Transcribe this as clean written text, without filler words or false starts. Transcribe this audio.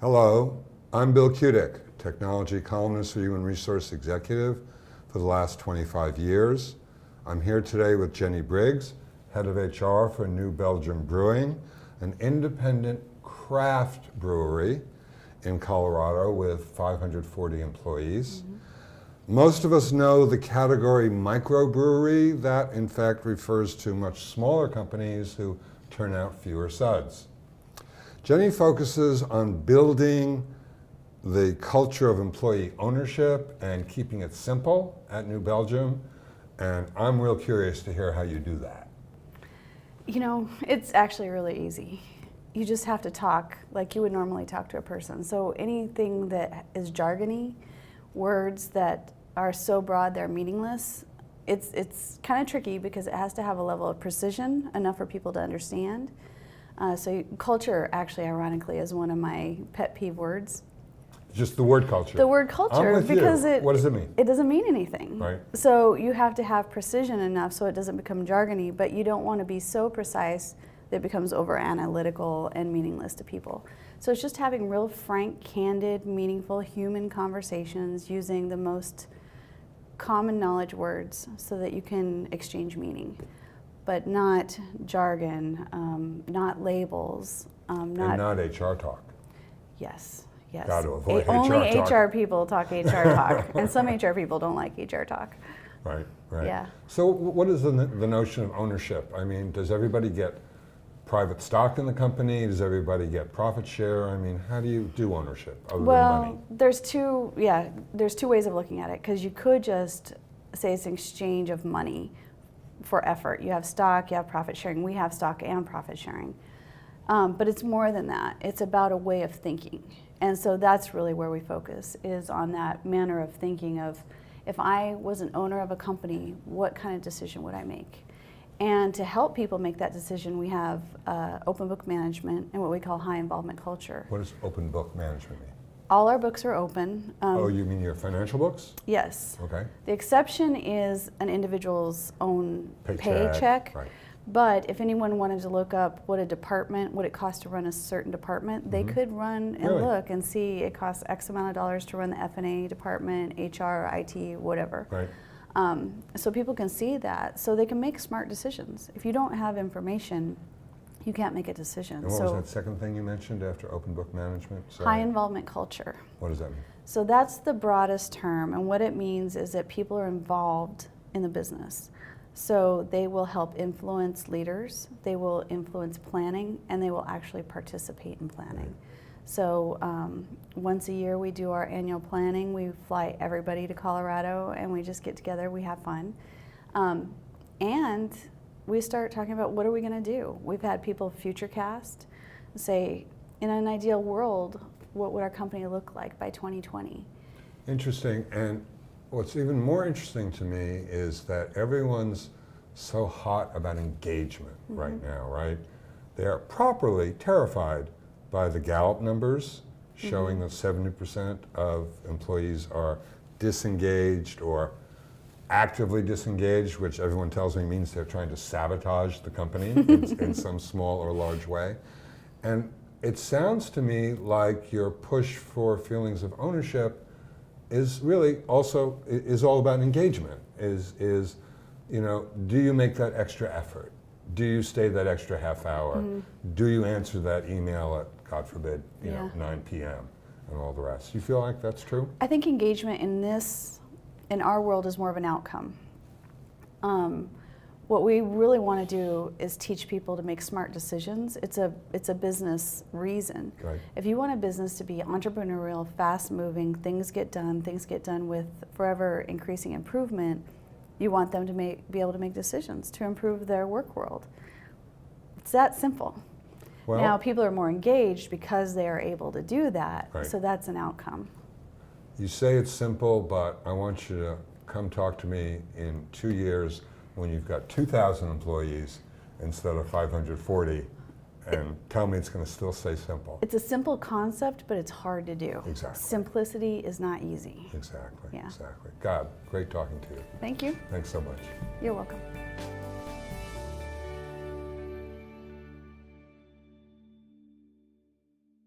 Hello, I'm Bill Kutik, technology columnist for Human Resource Executive for the last 25 years. I'm here today with Jenny Briggs, head of HR for New Belgium Brewing, an independent craft brewery in Colorado with 540 employees. Most of us know the category microbrewery. That in fact refers to much smaller companies who turn out fewer suds. Jenny focuses on building the culture of employee ownership and keeping it simple at New Belgium, and I'm real curious to hear how you do that. You know, it's actually really easy. You just have to talk like you would normally talk to a person. So anything that is jargony, words that are so broad they're meaningless, it's kind of tricky because it has to have a level of precision, enough for people to understand. So culture, actually, ironically, is one of my pet peeve words. Just the word culture. The word culture, I'm with because you. What does it mean? It doesn't mean anything. Right. So you have to have precision enough so it doesn't become jargony, but you don't want to be so precise that it becomes over analytical and meaningless to people. So it's just having real frank, candid, meaningful human conversations using the most common knowledge words so that you can exchange meaning. But not jargon, not labels, not HR talk. Yes. Got to avoid HR Only talk. HR people talk HR talk, and some HR people don't like HR talk. Right. Yeah. So what is the notion of ownership? I mean, does everybody get private stock in the company? Does everybody get profit share? I mean, how do you do ownership other than money? there's two ways of looking at it, because you could just say it's an exchange of money for effort. You have stock, you have profit sharing. We have stock and profit sharing. But it's more than that. It's about a way of thinking. And so that's really where we focus, is on that manner of thinking of, if I was an owner of a company, what kind of decision would I make? And to help people make that decision, we have open book management and what we call high involvement culture. What does open book management mean? All our books are open. You mean your financial books? Yes. Okay. The exception is an individual's own paycheck. Right. But if anyone wanted to look up what it costs to run a certain department, they could run and Really? look and see it costs X amount of dollars to run the F&A department, HR, IT, whatever. Right. So people can see that, so they can make smart decisions. If you don't have information, you can't make a decision. And what was that second thing you mentioned after open book management? Sorry. High involvement culture. What does that mean? So that's the broadest term, and what it means is that people are involved in the business. So they will help influence leaders, they will influence planning, and they will actually participate in planning. Right. So once a year we do our annual planning. We fly everybody to Colorado and we just get together, we have fun. And we start talking about, what are we going to do? We've had people futurecast, say, in an ideal world, what would our company look like by 2020? Interesting. And what's even more interesting to me is that everyone's so hot about engagement right now, right? They are properly terrified by the Gallup numbers showing that 70% of employees are disengaged or actively disengaged, which everyone tells me means they're trying to sabotage the company in some small or large way. And it sounds to me like your push for feelings of ownership is really also all about engagement. Do you make that extra effort? Do you stay that extra half hour? Do you answer that email at, God forbid, 9 p.m. and all the rest? You feel like that's true? I think engagement in our world is more of an outcome. What we really want to do is teach people to make smart decisions. It's a business reason. Right. If you want a business to be entrepreneurial, fast-moving, things get done with forever increasing improvement, you want them to be able to make decisions to improve their work world. It's that simple. Well, now people are more engaged because they are able to do that, right. So that's an outcome. You say it's simple, but I want you to come talk to me in 2 years when you've got 2,000 employees instead of 540, and tell me it's going to still stay simple. It's a simple concept, but it's hard to do. Exactly. Simplicity is not easy. Exactly. Yeah. Exactly. God, great talking to you. Thank you. Thanks so much. You're welcome.